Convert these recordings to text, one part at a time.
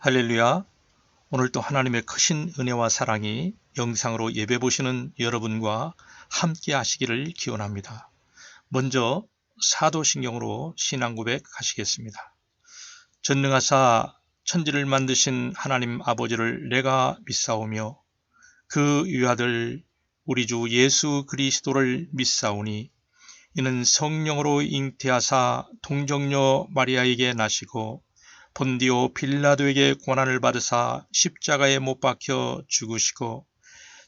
할렐루야. 오늘 또 하나님의 크신 은혜와 사랑이 영상으로 예배 보시는 여러분과 함께 하시기를 기원합니다. 먼저 사도신경으로 신앙 고백하시겠습니다. 전능하사 천지를 만드신 하나님 아버지를 내가 믿사오며 그 유아들 우리 주 예수 그리스도를 믿사오니 이는 성령으로 잉태하사 동정녀 마리아에게 나시고 본디오 빌라도에게 고난을 받으사 십자가에 못 박혀 죽으시고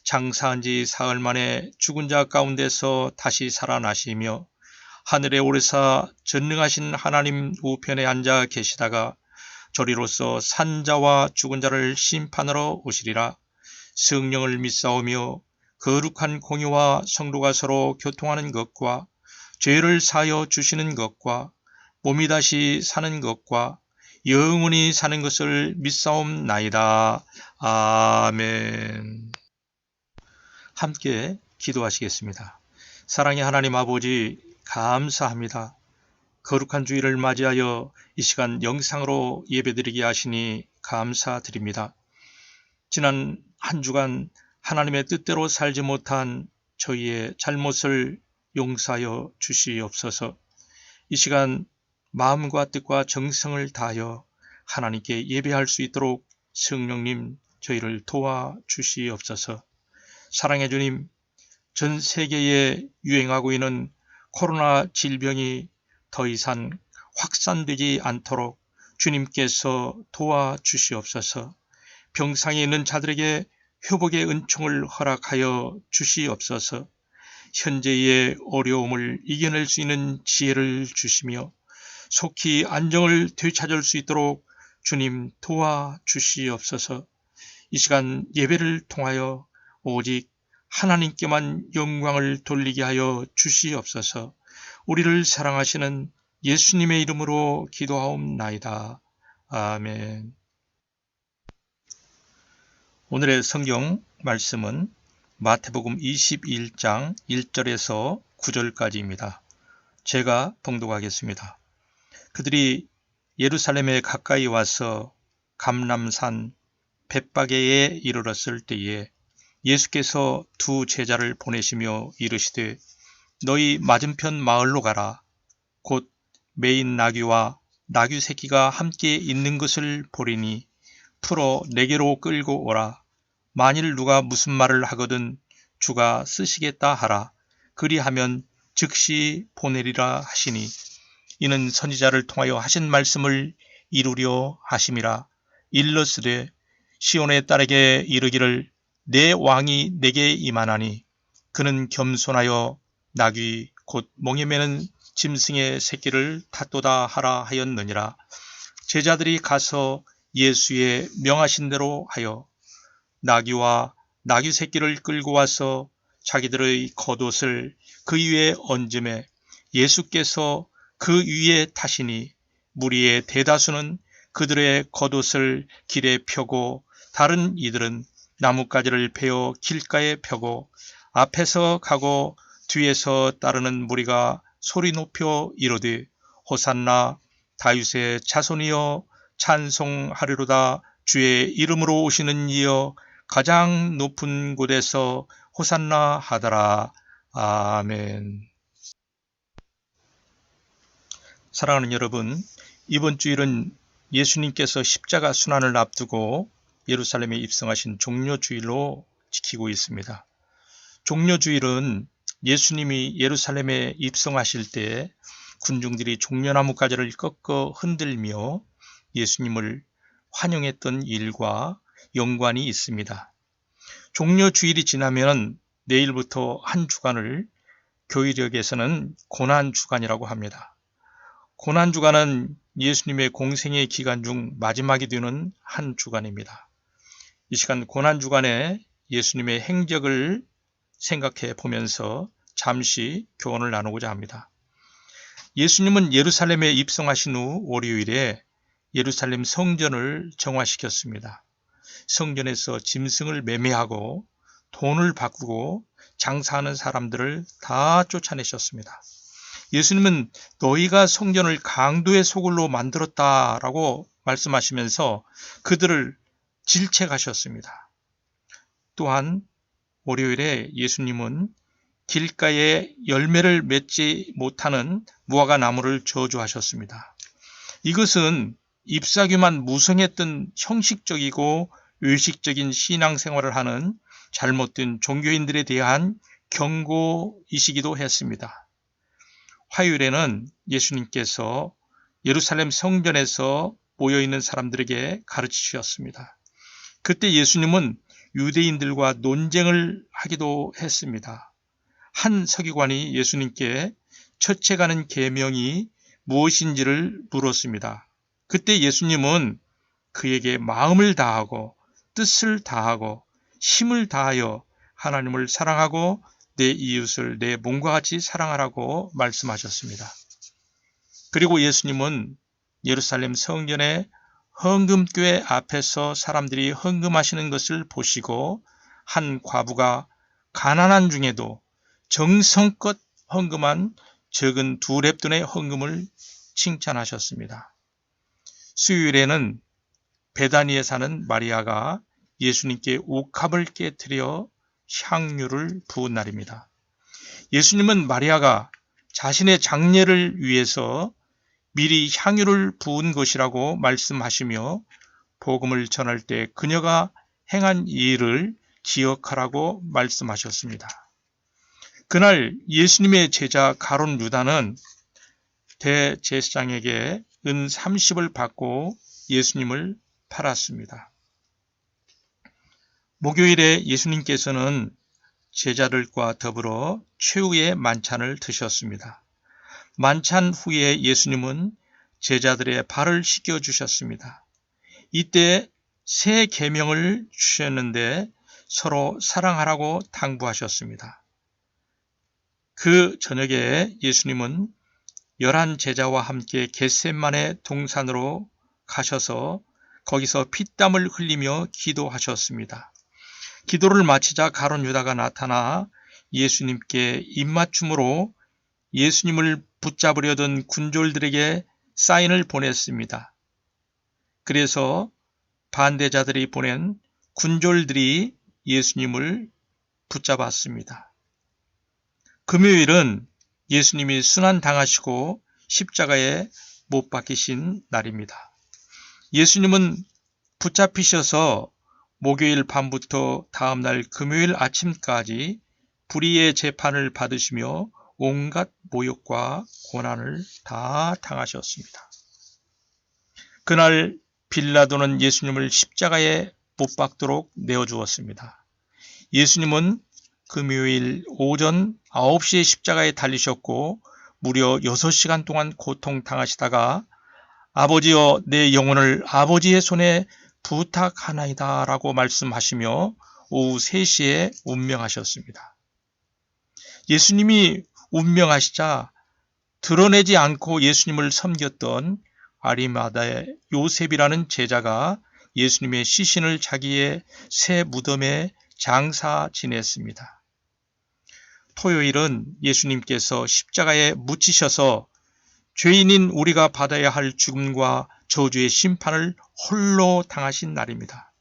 장사한 지 사흘 만에 죽은 자 가운데서 다시 살아나시며 하늘에 오르사 전능하신 하나님 우편에 앉아 계시다가 저리로서 산자와 죽은 자를 심판하러 오시리라. 성령을 믿사오며 거룩한 공의와 성도가 서로 교통하는 것과 죄를 사하여 주시는 것과 몸이 다시 사는 것과 영원히 사는 것을 믿사옵나이다. 아멘. 함께 기도하시겠습니다. 사랑의 하나님 아버지, 감사합니다. 거룩한 주일을 맞이하여 이 시간 영상으로 예배드리게 하시니 감사드립니다. 지난 한 주간 하나님의 뜻대로 살지 못한 저희의 잘못을 용서하여 주시옵소서. 이 시간 마음과 뜻과 정성을 다하여 하나님께 예배할 수 있도록 성령님 저희를 도와주시옵소서. 사랑의 주님, 전 세계에 유행하고 있는 코로나 질병이 더 이상 확산되지 않도록 주님께서 도와주시옵소서. 병상에 있는 자들에게 회복의 은총을 허락하여 주시옵소서. 현재의 어려움을 이겨낼 수 있는 지혜를 주시며 속히 안정을 되찾을 수 있도록 주님 도와주시옵소서. 이 시간 예배를 통하여 오직 하나님께만 영광을 돌리게 하여 주시옵소서. 우리를 사랑하시는 예수님의 이름으로 기도하옵나이다. 아멘. 오늘의 성경 말씀은 마태복음 21장 1절에서 9절까지입니다. 제가 봉독하겠습니다. 그들이 예루살렘에 가까이 와서 감람산 벳바게에 이르렀을 때에 예수께서 두 제자를 보내시며 이르시되 너희 맞은편 마을로 가라. 곧 매인 나귀와 나귀 새끼가 함께 있는 것을 보리니 풀어 내게로 끌고 오라. 만일 누가 무슨 말을 하거든 주가 쓰시겠다 하라. 그리하면 즉시 보내리라 하시니 이는 선지자를 통하여 하신 말씀을 이루려 하심이라. 일러스되 시온의 딸에게 이르기를 내 왕이 내게 임하나니 그는 겸손하여 나귀 곧 멍에 매는 짐승의 새끼를 탔도다 하라 하였느니라. 제자들이 가서 예수의 명하신 대로 하여 나귀와 나귀 새끼를 끌고 와서 자기들의 겉옷을 그 위에 얹음에 예수께서 그 위에 타시니 무리의 대다수는 그들의 겉옷을 길에 펴고 다른 이들은 나뭇가지를 베어 길가에 펴고 앞에서 가고 뒤에서 따르는 무리가 소리 높여 이르되 호산나 다윗의 자손이여 찬송하리로다. 주의 이름으로 오시는 이여 가장 높은 곳에서 호산나 하더라. 아멘. 사랑하는 여러분, 이번 주일은 예수님께서 십자가 순환을 앞두고 예루살렘에 입성하신 종려주일로 지키고 있습니다. 종려주일은 예수님이 예루살렘에 입성하실 때 군중들이 종려나무 가지를 꺾어 흔들며 예수님을 환영했던 일과 연관이 있습니다. 종려주일이 지나면 내일부터 한 주간을 교회력에서는 고난주간이라고 합니다. 고난주간은 예수님의 공생의 기간 중 마지막이 되는 한 주간입니다. 이 시간 고난주간에 예수님의 행적을 생각해 보면서 잠시 교훈을 나누고자 합니다. 예수님은 예루살렘에 입성하신 후 월요일에 예루살렘 성전을 정화시켰습니다. 성전에서 짐승을 매매하고 돈을 바꾸고 장사하는 사람들을 다 쫓아내셨습니다. 예수님은 너희가 성전을 강도의 소굴로 만들었다라고 말씀하시면서 그들을 질책하셨습니다. 또한 월요일에 예수님은 길가에 열매를 맺지 못하는 무화과 나무를 저주하셨습니다. 이것은 잎사귀만 무성했던 형식적이고 의식적인 신앙생활을 하는 잘못된 종교인들에 대한 경고이시기도 했습니다. 화요일에는 예수님께서 예루살렘 성전에서 모여있는 사람들에게 가르치셨습니다. 그때 예수님은 유대인들과 논쟁을 하기도 했습니다. 한 서기관이 예수님께 첫째 가는 계명이 무엇인지를 물었습니다. 그때 예수님은 그에게 마음을 다하고 뜻을 다하고 힘을 다하여 하나님을 사랑하고 내 이웃을 내 몸과 같이 사랑하라고 말씀하셨습니다. 그리고 예수님은 예루살렘 성전의 헌금궤 앞에서 사람들이 헌금하시는 것을 보시고 한 과부가 가난한 중에도 정성껏 헌금한 적은 2렙돈의 헌금을 칭찬하셨습니다. 수요일에는 베다니에 사는 마리아가 예수님께 옥합을 깨뜨려 향유를 부은 날입니다. 예수님은 마리아가 자신의 장례를 위해서 미리 향유를 부은 것이라고 말씀하시며 복음을 전할 때 그녀가 행한 일을 기억하라고 말씀하셨습니다. 그날 예수님의 제자 가룟 유다는 대제사장에게 은 30을 받고 예수님을 팔았습니다. 목요일에 예수님께서는 제자들과 더불어 최후의 만찬을 드셨습니다. 만찬 후에 예수님은 제자들의 발을 씻겨주셨습니다. 이때 새 계명을 주셨는데 서로 사랑하라고 당부하셨습니다. 그 저녁에 예수님은 11 제자와 함께 겟세마네 동산으로 가셔서 거기서 피땀을 흘리며 기도하셨습니다. 기도를 마치자 가룟 유다가 나타나 예수님께 입맞춤으로 예수님을 붙잡으려던 군졸들에게 사인을 보냈습니다. 그래서 반대자들이 보낸 군졸들이 예수님을 붙잡았습니다. 금요일은 예수님이 순환당하시고 십자가에 못 박히신 날입니다. 예수님은 붙잡히셔서 목요일 밤부터 다음날 금요일 아침까지 불의의 재판을 받으시며 온갖 모욕과 고난을 다 당하셨습니다. 그날 빌라도는 예수님을 십자가에 못 박도록 내어주었습니다. 예수님은 금요일 오전 9시에 십자가에 달리셨고 무려 6시간 동안 고통당하시다가 아버지여 내 영혼을 아버지의 손에 부탁하나이다 라고 말씀하시며 오후 3시에 운명하셨습니다. 예수님이 운명하시자 드러내지 않고 예수님을 섬겼던 아리마다의 요셉이라는 제자가 예수님의 시신을 자기의 새 무덤에 장사 지냈습니다. 토요일은 예수님께서 십자가에 묻히셔서 죄인인 우리가 받아야 할 죽음과 저주의 심판을 홀로 당하신 날입니다.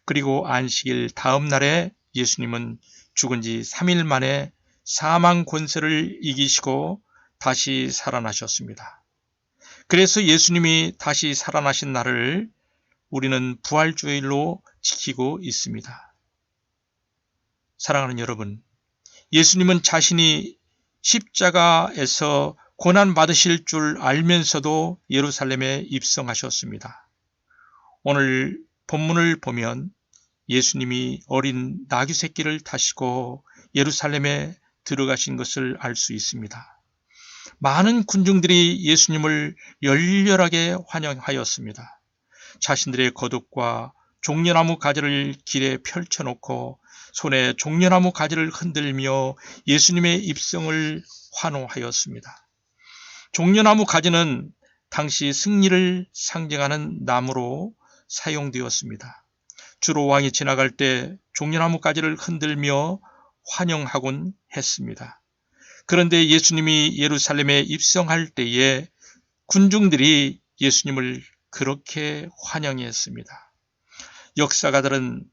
그리고 안식일 다음 날에 예수님은 죽은 지 3일 만에 사망 권세를 이기시고 다시 살아나셨습니다. 그래서 예수님이 다시 살아나신 날을 우리는 부활주일로 지키고 있습니다. 사랑하는 여러분, 예수님은 자신이 십자가에서 고난받으실 줄 알면서도 예루살렘에 입성하셨습니다. 오늘 본문을 보면 예수님이 어린 나귀 새끼를 타시고 예루살렘에 들어가신 것을 알 수 있습니다. 많은 군중들이 예수님을 열렬하게 환영하였습니다. 자신들의 겉옷과 종려나무 가지를 길에 펼쳐놓고 손에 종려나무 가지를 흔들며 예수님의 입성을 환호하였습니다. 종려나무 가지는 당시 승리를 상징하는 나무로 사용되었습니다. 주로 왕이 지나갈 때 종려나무 가지를 흔들며 환영하곤 했습니다. 그런데 예수님이 예루살렘에 입성할 때에 군중들이 예수님을 그렇게 환영했습니다. 역사가들은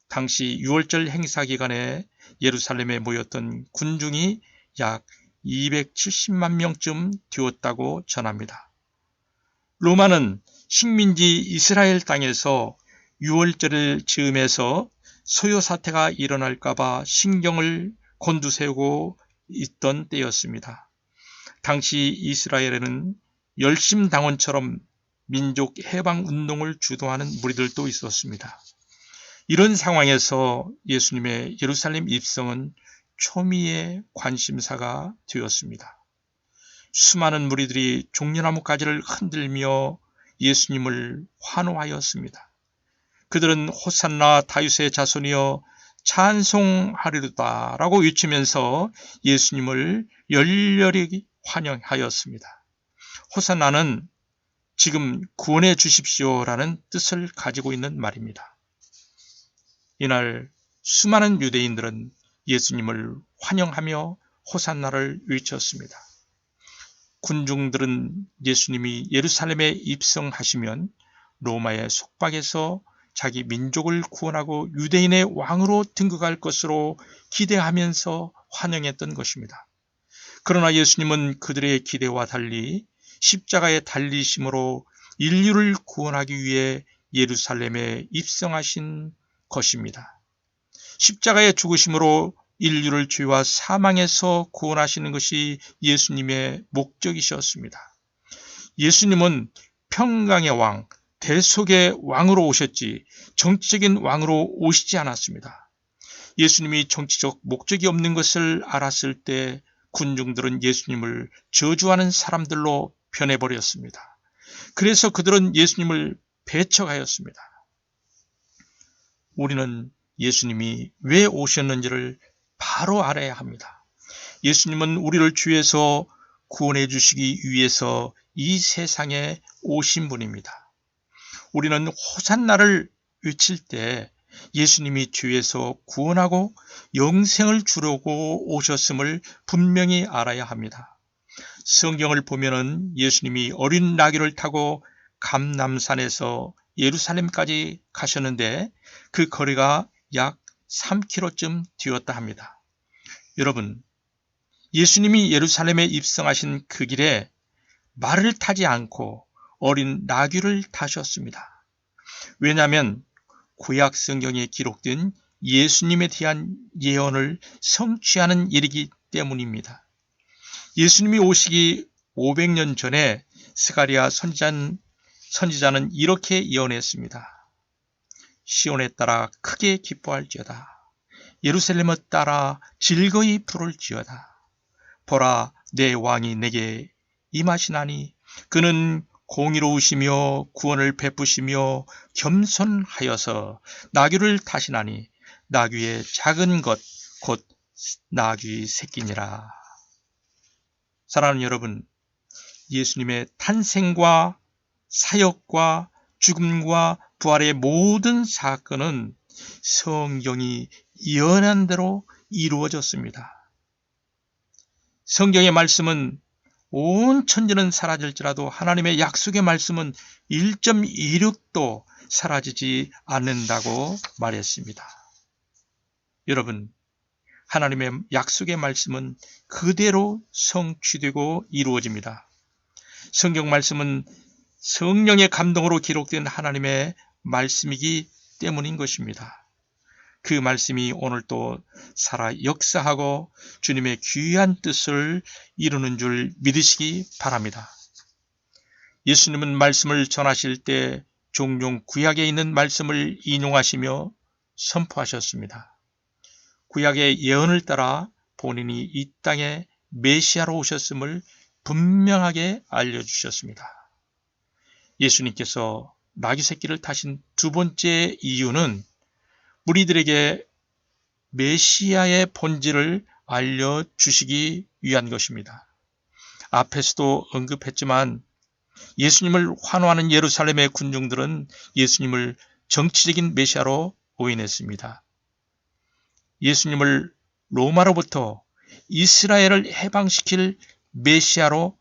당시 6월절 행사 기간에 예루살렘에 모였던 군중이 약 270만 명쯤 되었다고 전합니다. 로마는 식민지 이스라엘 땅에서 6월절을 즈음해서 소요 사태가 일어날까봐 신경을 곤두세우고 있던 때였습니다. 당시 이스라엘에는 열심당원처럼 민족 해방 운동을 주도하는 무리들도 있었습니다. 이런 상황에서 예수님의 예루살렘 입성은 초미의 관심사가 되었습니다. 수많은 무리들이 종려나무 가지를 흔들며 예수님을 환호하였습니다. 그들은 호산나 다윗의 자손이여 찬송하리로다 라고 외치면서 예수님을 열렬히 환영하였습니다. 호산나는 지금 구원해 주십시오라는 뜻을 가지고 있는 말입니다. 이날 수많은 유대인들은 예수님을 환영하며 호산나를 외쳤습니다. 군중들은 예수님이 예루살렘에 입성하시면 로마의 속박에서 자기 민족을 구원하고 유대인의 왕으로 등극할 것으로 기대하면서 환영했던 것입니다. 그러나 예수님은 그들의 기대와 달리 십자가에 달리심으로 인류를 구원하기 위해 예루살렘에 입성하신 것입니다. 십자가의 죽으심으로 인류를 죄와 사망에서 구원하시는 것이 예수님의 목적이셨습니다. 예수님은 평강의 왕, 대속의 왕으로 오셨지 정치적인 왕으로 오시지 않았습니다. 예수님이 정치적 목적이 없는 것을 알았을 때 군중들은 예수님을 저주하는 사람들로 변해버렸습니다. 그래서 그들은 예수님을 배척하였습니다. 우리는 예수님이 왜 오셨는지를 바로 알아야 합니다. 예수님은 우리를 죄에서 구원해 주시기 위해서 이 세상에 오신 분입니다. 우리는 호산나를 외칠 때 예수님이 죄에서 구원하고 영생을 주려고 오셨음을 분명히 알아야 합니다. 성경을 보면은 예수님이 어린 나귀를 타고 감람산에서 예루살렘까지 가셨는데 그 거리가 약 3km쯤 되었다 합니다. 여러분, 예수님이 예루살렘에 입성하신 그 길에 말을 타지 않고 어린 나귀를 타셨습니다. 왜냐하면 구약 성경에 기록된 예수님에 대한 예언을 성취하는 일이기 때문입니다. 예수님이 오시기 500년 전에 스가랴 선지자는 이렇게 예언했습니다. 시온에 따라 크게 기뻐할지어다. 예루살렘에 따라 즐거이 부를지어다. 보라, 내 왕이 내게 임하시나니 그는 공의로우시며 구원을 베푸시며 겸손하여서 나귀를 타시나니 나귀의 작은 것 곧 나귀 새끼니라. 사랑하는 여러분, 예수님의 탄생과 사역과 죽음과 부활의 모든 사건은 성경이 예언한 대로 이루어졌습니다. 성경의 말씀은 온 천지는 사라질지라도 하나님의 약속의 말씀은 1.26도 사라지지 않는다고 말했습니다. 여러분, 하나님의 약속의 말씀은 그대로 성취되고 이루어집니다. 성경 말씀은 성령의 감동으로 기록된 하나님의 말씀이기 때문인 것입니다. 그 말씀이 오늘도 살아 역사하고 주님의 귀한 뜻을 이루는 줄 믿으시기 바랍니다. 예수님은 말씀을 전하실 때 종종 구약에 있는 말씀을 인용하시며 선포하셨습니다. 구약의 예언을 따라 본인이 이 땅에 메시아로 오셨음을 분명하게 알려주셨습니다. 예수님께서 나귀 새끼를 타신 두 번째 이유는 무리들에게 메시아의 본질을 알려주시기 위한 것입니다. 앞에서도 언급했지만 예수님을 환호하는 예루살렘의 군중들은 예수님을 정치적인 메시아로 오인했습니다. 예수님을 로마로부터 이스라엘을 해방시킬 메시아로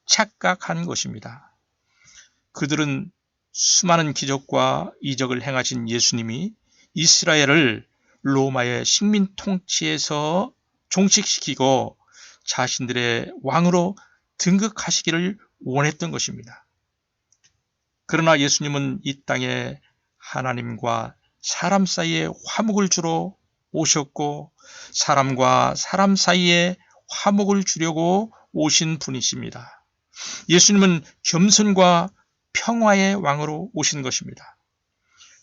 착각한 것입니다. 그들은 수많은 기적과 이적을 행하신 예수님이 이스라엘을 로마의 식민 통치에서 종식시키고 자신들의 왕으로 등극하시기를 원했던 것입니다. 그러나 예수님은 이 땅에 하나님과 사람 사이에 화목을 주러 오셨고 사람과 사람 사이에 화목을 주려고 오신 분이십니다. 예수님은 겸손과 평화의 왕으로 오신 것입니다.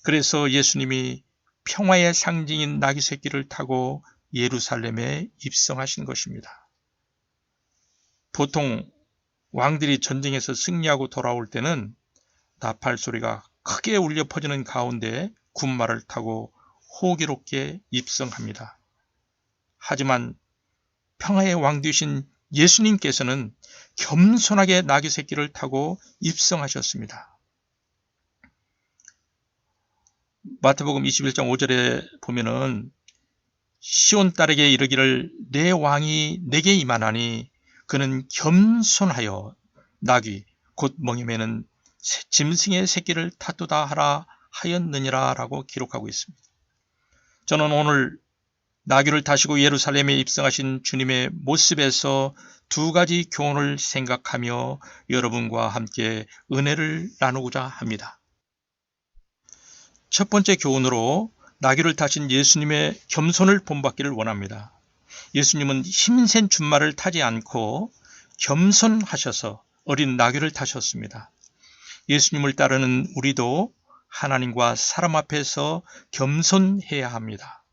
그래서 예수님이 평화의 상징인 나귀 새끼를 타고 예루살렘에 입성하신 것입니다. 보통 왕들이 전쟁에서 승리하고 돌아올 때는 나팔 소리가 크게 울려 퍼지는 가운데 군마를 타고 호기롭게 입성합니다. 하지만 평화의 왕 되신 예수님께서는 겸손하게 나귀 새끼를 타고 입성하셨습니다. 마태복음 21장 5절에 보면은 시온 딸에게 이르기를 내 왕이 내게 임하나니 그는 겸손하여 나귀 곧 멍에 매는 짐승의 새끼를 탔도다 하라 하였느니라 라고 기록하고 있습니다. 저는 오늘 나귀를 타시고 예루살렘에 입성하신 주님의 모습에서 두 가지 교훈을 생각하며 여러분과 함께 은혜를 나누고자 합니다. 첫 번째 교훈으로 나귀를 타신 예수님의 겸손을 본받기를 원합니다. 예수님은 힘센 준말을 타지 않고 겸손하셔서 어린 나귀를 타셨습니다. 예수님을 따르는 우리도 하나님과 사람 앞에서 겸손해야 합니다.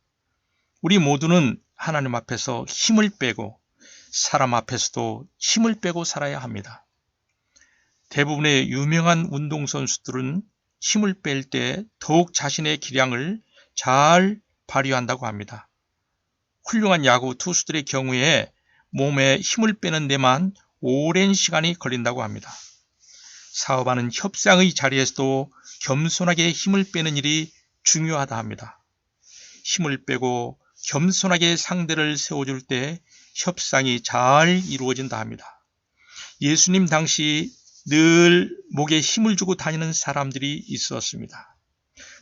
우리 모두는 하나님 앞에서 힘을 빼고 사람 앞에서도 힘을 빼고 살아야 합니다. 대부분의 유명한 운동선수들은 힘을 뺄 때 더욱 자신의 기량을 잘 발휘한다고 합니다. 훌륭한 야구 투수들의 경우에 몸에 힘을 빼는 데만 오랜 시간이 걸린다고 합니다. 사업하는 협상의 자리에서도 겸손하게 힘을 빼는 일이 중요하다 합니다. 힘을 빼고 겸손하게 상대를 세워줄 때 협상이 잘 이루어진다 합니다. 예수님 당시 늘 목에 힘을 주고 다니는 사람들이 있었습니다.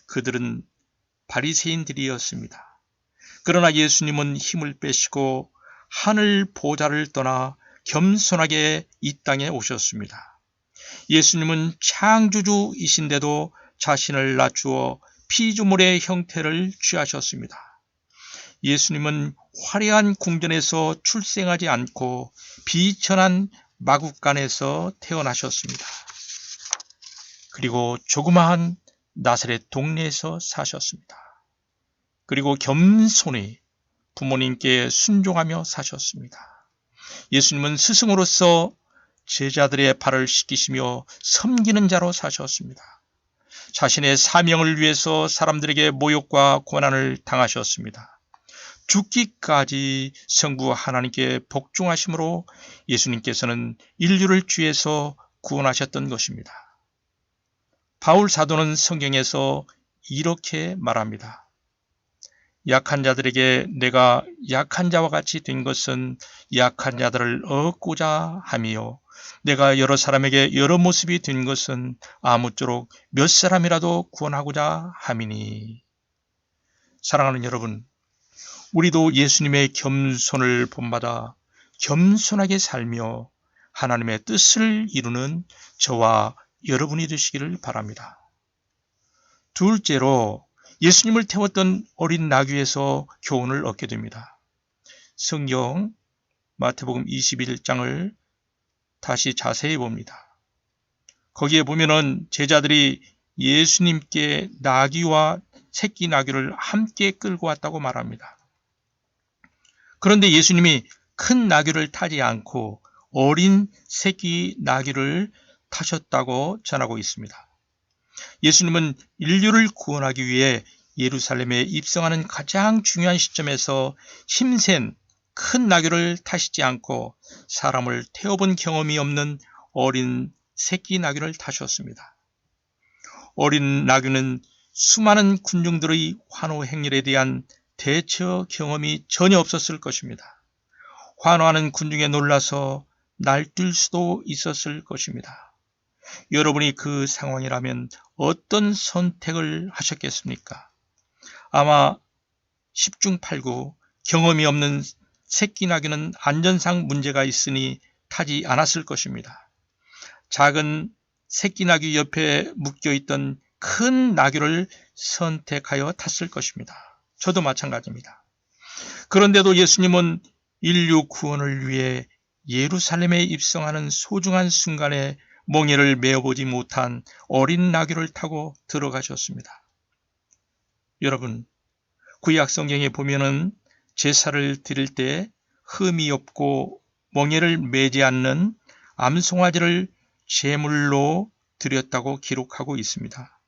그들은 바리새인들이었습니다. 그러나 예수님은 힘을 빼시고 하늘 보좌를 떠나 겸손하게 이 땅에 오셨습니다. 예수님은 창조주이신데도 자신을 낮추어 피조물의 형태를 취하셨습니다. 예수님은 화려한 궁전에서 출생하지 않고 비천한 마구간에서 태어나셨습니다. 그리고 조그마한 나사렛 동네에서 사셨습니다. 그리고 겸손히 부모님께 순종하며 사셨습니다. 예수님은 스승으로서 제자들의 발을 씻기시며 섬기는 자로 사셨습니다. 자신의 사명을 위해서 사람들에게 모욕과 고난을 당하셨습니다. 죽기까지 성부 하나님께 복종하심으로 예수님께서는 인류를 죄에서 구원하셨던 것입니다. 바울 사도는 성경에서 이렇게 말합니다. 약한 자들에게 내가 약한 자와 같이 된 것은 약한 자들을 얻고자 함이요 내가 여러 사람에게 여러 모습이 된 것은 아무쪼록 몇 사람이라도 구원하고자 함이니. 사랑하는 여러분, 우리도 예수님의 겸손을 본받아 겸손하게 살며 하나님의 뜻을 이루는 저와 여러분이 되시기를 바랍니다. 둘째로 예수님을 태웠던 어린 나귀에서 교훈을 얻게 됩니다. 성경 마태복음 21장을 다시 자세히 봅니다. 거기에 보면은 제자들이 예수님께 나귀와 새끼 나귀를 함께 끌고 왔다고 말합니다. 그런데 예수님이 큰 나귀를 타지 않고 어린 새끼 나귀를 타셨다고 전하고 있습니다. 예수님은 인류를 구원하기 위해 예루살렘에 입성하는 가장 중요한 시점에서 힘센 큰 나귀를 타시지 않고 사람을 태워본 경험이 없는 어린 새끼 나귀를 타셨습니다. 어린 나귀는 수많은 군중들의 환호 행렬에 대한 대처 경험이 전혀 없었을 것입니다. 환호하는 군중에 놀라서 날뛸 수도 있었을 것입니다. 여러분이 그 상황이라면 어떤 선택을 하셨겠습니까? 아마 10중 8구 경험이 없는 새끼 나귀는 안전상 문제가 있으니 타지 않았을 것입니다. 작은 새끼 나귀 옆에 묶여있던 큰 나귀를 선택하여 탔을 것입니다. 저도 마찬가지입니다. 그런데도 예수님은 인류 구원을 위해 예루살렘에 입성하는 소중한 순간에 멍에를 메어보지 못한 어린 나귀를 타고 들어가셨습니다. 여러분, 구약 성경에 보면은 제사를 드릴 때 흠이 없고 멍에를 매지 않는 암송아지를 제물로 드렸다고 기록하고 있습니다.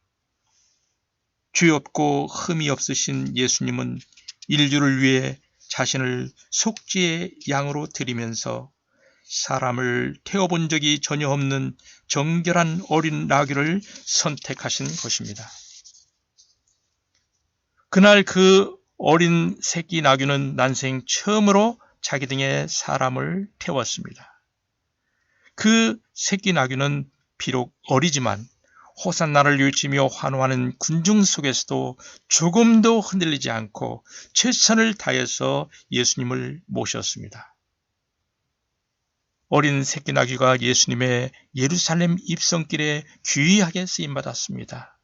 죄 없고 흠이 없으신 예수님은 인류를 위해 자신을 속죄의 양으로 드리면서 사람을 태워본 적이 전혀 없는 정결한 어린 나귀를 선택하신 것입니다. 그날 그 어린 새끼 나귀는 난생 처음으로 자기 등에 사람을 태웠습니다. 그 새끼 나귀는 비록 어리지만 호산나를 외치며 환호하는 군중 속에서도 조금도 흔들리지 않고 최선을 다해서 예수님을 모셨습니다. 어린 새끼 나귀가 예수님의 예루살렘 입성길에 귀하게 쓰임받았습니다.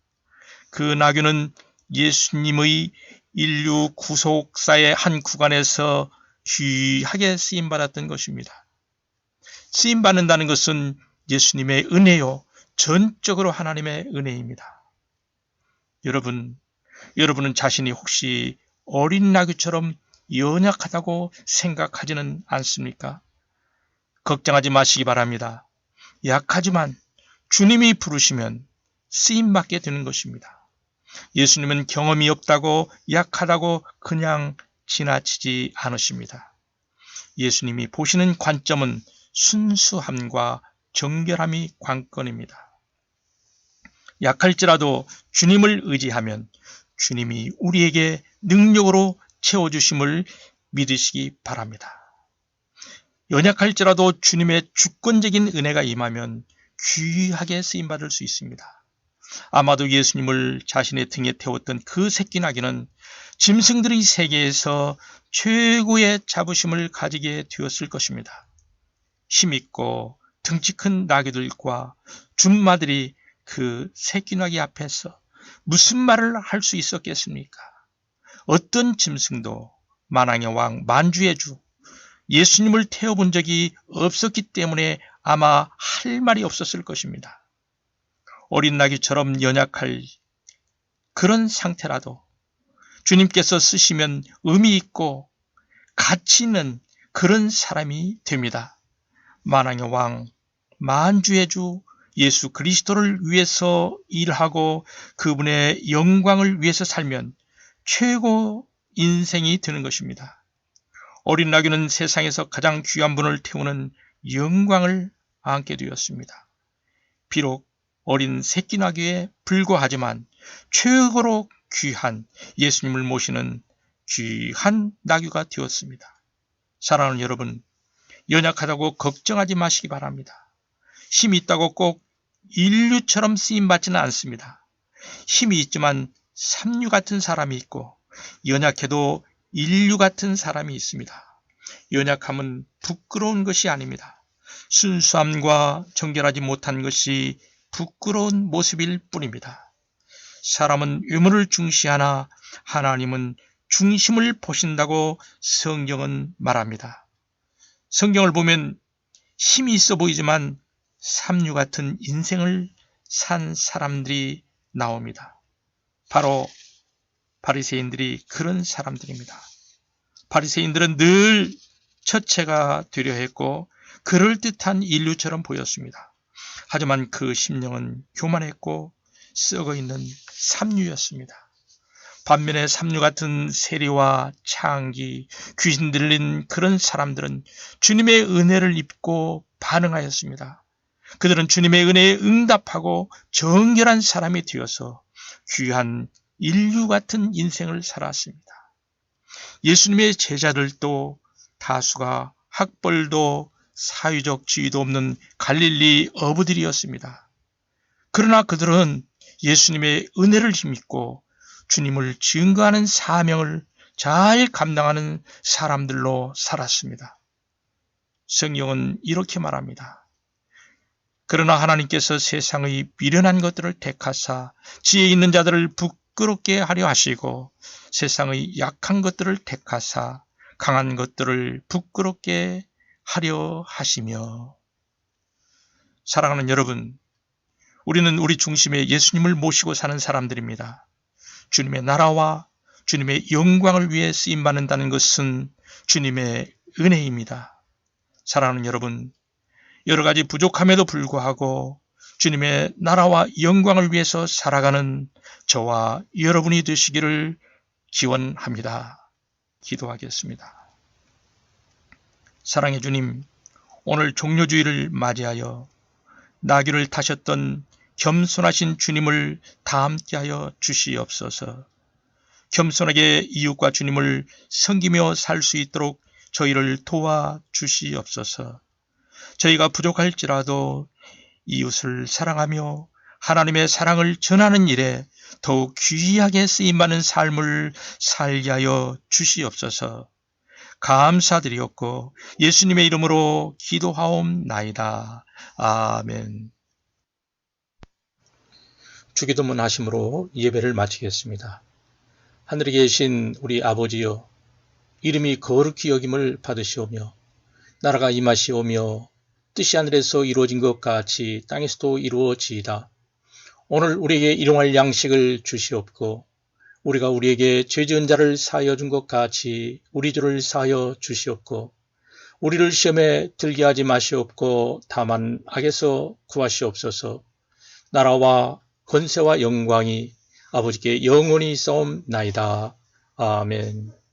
그 나귀는 예수님의 인류 구속사의 한 구간에서 귀하게 쓰임받았던 것입니다. 쓰임받는다는 것은 예수님의 은혜요, 전적으로 하나님의 은혜입니다. 여러분은 자신이 혹시 어린 나귀처럼 연약하다고 생각하지는 않습니까? 걱정하지 마시기 바랍니다. 약하지만 주님이 부르시면 쓰임받게 되는 것입니다. 예수님은 경험이 없다고 약하다고 그냥 지나치지 않으십니다. 예수님이 보시는 관점은 순수함과 정결함이 관건입니다. 약할지라도 주님을 의지하면 주님이 우리에게 능력으로 채워주심을 믿으시기 바랍니다. 연약할지라도 주님의 주권적인 은혜가 임하면 귀하게 쓰임받을 수 있습니다. 아마도 예수님을 자신의 등에 태웠던 그 새끼 나귀는 짐승들의 세계에서 최고의 자부심을 가지게 되었을 것입니다. 힘있고 덩치 큰 나귀들과 준마들이 그 새끼 나귀 앞에서 무슨 말을 할 수 있었겠습니까? 어떤 짐승도 만왕의 왕 만주의 주 예수님을 태워본 적이 없었기 때문에 아마 할 말이 없었을 것입니다. 어린 나귀처럼 연약할 그런 상태라도 주님께서 쓰시면 의미 있고 가치 있는 그런 사람이 됩니다. 만왕의 왕, 만주의 주 예수 그리스도를 위해서 일하고 그분의 영광을 위해서 살면 최고 인생이 되는 것입니다. 어린 나귀는 세상에서 가장 귀한 분을 태우는 영광을 안게 되었습니다. 비록 어린 새끼 나귀에 불과하지만 최고로 귀한 예수님을 모시는 귀한 나귀가 되었습니다. 사랑하는 여러분, 연약하다고 걱정하지 마시기 바랍니다. 힘이 있다고 꼭 인류처럼 쓰임받지는 않습니다. 힘이 있지만 삼류 같은 사람이 있고 연약해도 인류 같은 사람이 있습니다. 연약함은 부끄러운 것이 아닙니다. 순수함과 정결하지 못한 것이 부끄러운 모습일 뿐입니다. 사람은 외모를 중시하나 하나님은 중심을 보신다고 성경은 말합니다. 성경을 보면 힘이 있어 보이지만 삼류 같은 인생을 산 사람들이 나옵니다. 바로 바리새인들이 그런 사람들입니다. 바리새인들은 늘 처체가 되려 했고 그럴듯한 인류처럼 보였습니다. 하지만 그 심령은 교만했고 썩어있는 삼류였습니다. 반면에 삼류 같은 세리와 창기, 귀신 들린 그런 사람들은 주님의 은혜를 입고 반응하였습니다. 그들은 주님의 은혜에 응답하고 정결한 사람이 되어서 귀한 인류 같은 인생을 살았습니다. 예수님의 제자들도 다수가 학벌도 사회적 지위도 없는 갈릴리 어부들이었습니다. 그러나 그들은 예수님의 은혜를 힘입고 주님을 증거하는 사명을 잘 감당하는 사람들로 살았습니다. 성경은 이렇게 말합니다. 그러나 하나님께서 세상의 미련한 것들을 택하사 지혜 있는 자들을 부끄럽게 하려 하시고 세상의 약한 것들을 택하사 강한 것들을 부끄럽게 하려 하시며. 사랑하는 여러분, 우리는 우리 중심에 예수님을 모시고 사는 사람들입니다. 주님의 나라와 주님의 영광을 위해 쓰임받는다는 것은 주님의 은혜입니다. 사랑하는 여러분, 여러 가지 부족함에도 불구하고 주님의 나라와 영광을 위해서 살아가는 저와 여러분이 되시기를 기원합니다. 기도하겠습니다. 사랑의 주님, 오늘 종료주의를 맞이하여 나귀를 타셨던 겸손하신 주님을 다 함께 하여 주시옵소서. 겸손하게 이웃과 주님을 섬기며 살 수 있도록 저희를 도와 주시옵소서. 저희가 부족할지라도 이웃을 사랑하며 하나님의 사랑을 전하는 일에 더욱 귀하게 쓰임받는 삶을 살게 하여 주시옵소서. 감사드리옵고 예수님의 이름으로 기도하옵나이다. 아멘. 주기도문 하심으로 예배를 마치겠습니다. 하늘에 계신 우리 아버지여, 이름이 거룩히 여김을 받으시오며 나라가 임하시오며 뜻이 하늘에서 이루어진 것 같이 땅에서도 이루어지이다. 오늘 우리에게 일용할 양식을 주시옵고 우리가 우리에게 죄 지은 자를 사하여 준 것 같이 우리 죄를 사하여 주시옵고 우리를 시험에 들게 하지 마시옵고 다만 악에서 구하시옵소서. 나라와 권세와 영광이 아버지께 영원히 있사옵나이다. 아멘.